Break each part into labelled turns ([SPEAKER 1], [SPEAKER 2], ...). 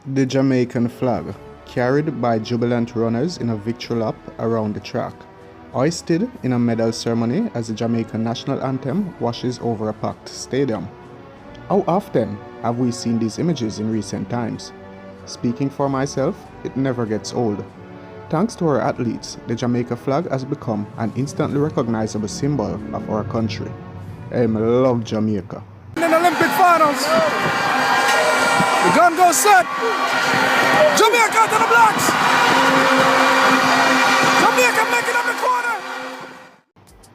[SPEAKER 1] The Jamaican flag, carried by jubilant runners in a victory lap around the track, hoisted in a medal ceremony as the Jamaican national anthem washes over a packed stadium. How often have we seen these images in recent times? Speaking for myself, it never gets old. Thanks to our athletes, the Jamaica flag has become an instantly recognizable symbol of our country. I love Jamaica.
[SPEAKER 2] In the Olympic finals, the gun goes set. Jamaica to the blocks. Jamaica making up the corner.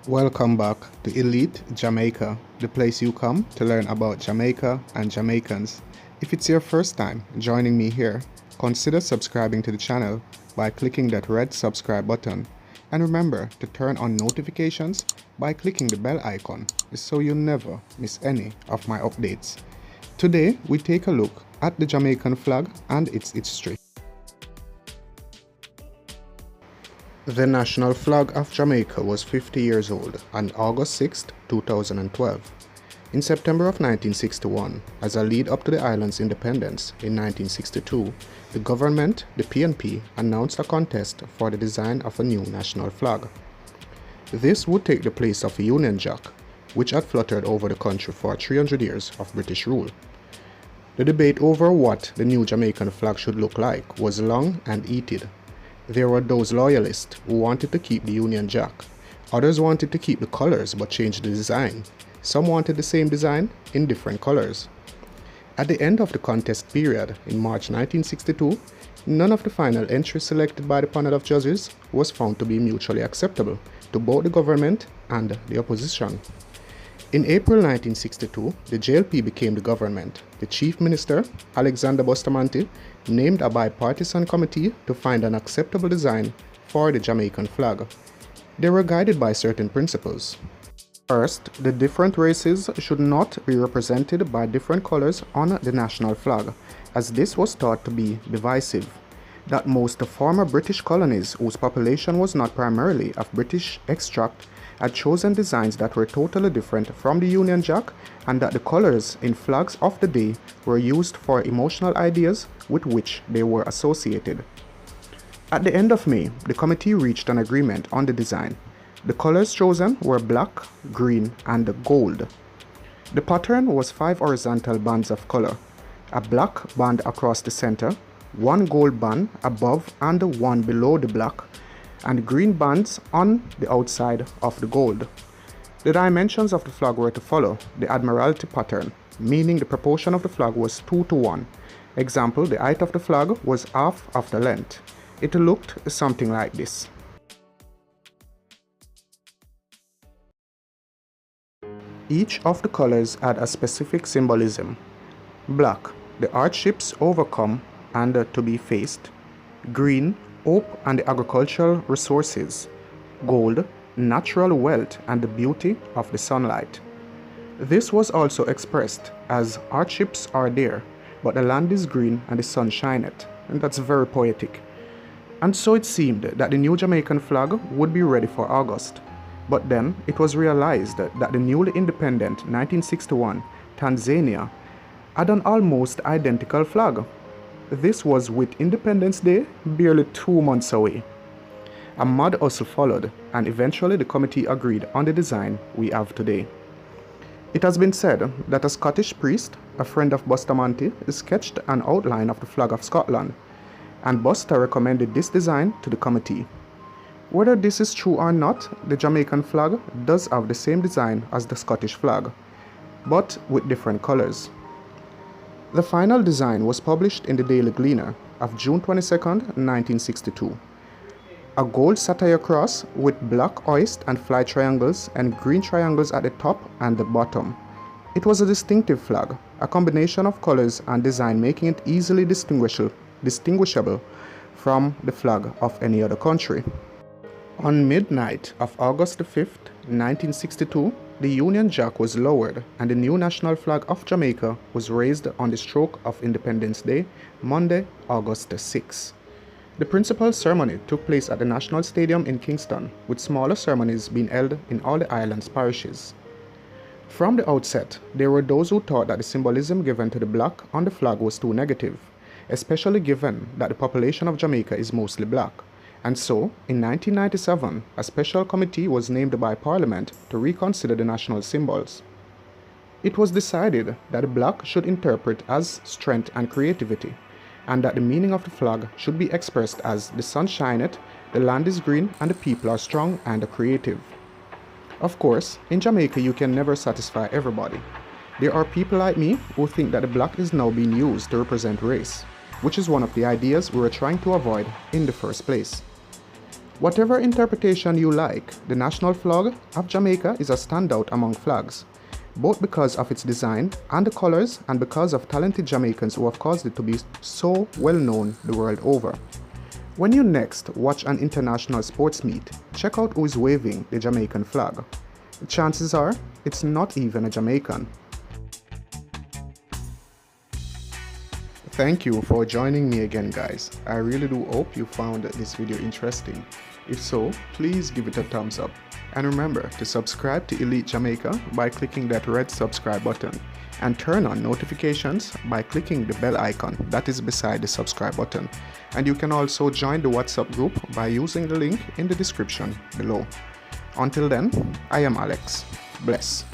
[SPEAKER 1] Welcome back to Elite Jamaica, the place you come to learn about Jamaica and Jamaicans. If it's your first time joining me here, consider subscribing to the channel by clicking that red subscribe button. And remember to turn on notifications by clicking the bell icon so you never miss any of my updates. Today we take a look at the Jamaican flag and its history. The national flag of Jamaica was 50 years old on August 6, 2012. In September of 1961, as a lead up to the island's independence in 1962, the government, the PNP, announced a contest for the design of a new national flag. This would take the place of a Union Jack, which had fluttered over the country for 300 years of British rule. The debate over what the new Jamaican flag should look like was long and heated. There were those loyalists who wanted to keep the Union Jack. Others wanted to keep the colors but change the design. Some wanted the same design in different colors. At the end of the contest period in March 1962, none of the final entries selected by the panel of judges was found to be mutually acceptable to both the government and the opposition. In April 1962, the JLP became the government. The Chief Minister, Alexander Bustamante, named a bipartisan committee to find an acceptable design for the Jamaican flag. They were guided by certain principles. First, the different races should not be represented by different colors on the national flag, as this was thought to be divisive. That most former British colonies, whose population was not primarily of British extract, had chosen designs that were totally different from the Union Jack, and that the colors in flags of the day were used for emotional ideas with which they were associated. At the end of May, the committee reached an agreement on the design. The colors chosen were black, green, and gold. The pattern was 5 horizontal bands of color, a black band across the center, 1 gold band above and 1 below the black, and green bands on the outside of the gold. The dimensions of the flag were to follow the Admiralty pattern, meaning the proportion of the flag was 2:1. Example, the height of the flag was half of the length. It looked something like this. Each of the colors had a specific symbolism. Black, the hardships overcome and to be faced. Green, hope and the agricultural resources. Gold, natural wealth and the beauty of the sunlight. This was also expressed as hardships are there, but the land is green and the sun shineth, and that's very poetic. And so it seemed that the new Jamaican flag would be ready for August. But then it was realized that the newly independent 1961 Tanzania had an almost identical flag. This was with Independence Day barely 2 months away. A mad hustle followed, and eventually the committee agreed on the design we have today. It has been said that a Scottish priest, a friend of Bustamante, sketched an outline of the flag of Scotland, and Buster recommended this design to the committee. Whether this is true or not, the Jamaican flag does have the same design as the Scottish flag, but with different colors. The final design was published in the Daily Gleaner of June 22, 1962. A gold satire cross with black hoist and fly triangles and green triangles at the top and the bottom. It was a distinctive flag, a combination of colors and design making it easily distinguishable from the flag of any other country. On midnight of August 5, 1962, the Union Jack was lowered and the new national flag of Jamaica was raised on the stroke of Independence Day, Monday, August 6. The principal ceremony took place at the National Stadium in Kingston, with smaller ceremonies being held in all the island's parishes. From the outset, there were those who thought that the symbolism given to the black on the flag was too negative. especially given that the population of Jamaica is mostly black. And so, in 1997, a special committee was named by Parliament to reconsider the national symbols. It was decided that the black should interpret as strength and creativity, and that the meaning of the flag should be expressed as the sun shineth, the land is green, and the people are strong and creative. Of course, in Jamaica you can never satisfy everybody. There are people like me who think that the black is now being used to represent race, which is one of the ideas we were trying to avoid in the first place. Whatever interpretation you like, the national flag of Jamaica is a standout among flags, both because of its design and the colors and because of talented Jamaicans who have caused it to be so well known the world over. When you next watch an international sports meet, check out who is waving the Jamaican flag. The chances are it's not even a Jamaican. Thank you for joining me again, guys. I really do hope you found this video interesting. If so, please give it a thumbs up. And remember to subscribe to Elite Jamaica by clicking that red subscribe button, and turn on notifications by clicking the bell icon that is beside the subscribe button. And you can also join the WhatsApp group by using the link in the description below. Until then, I am Alex. Bless.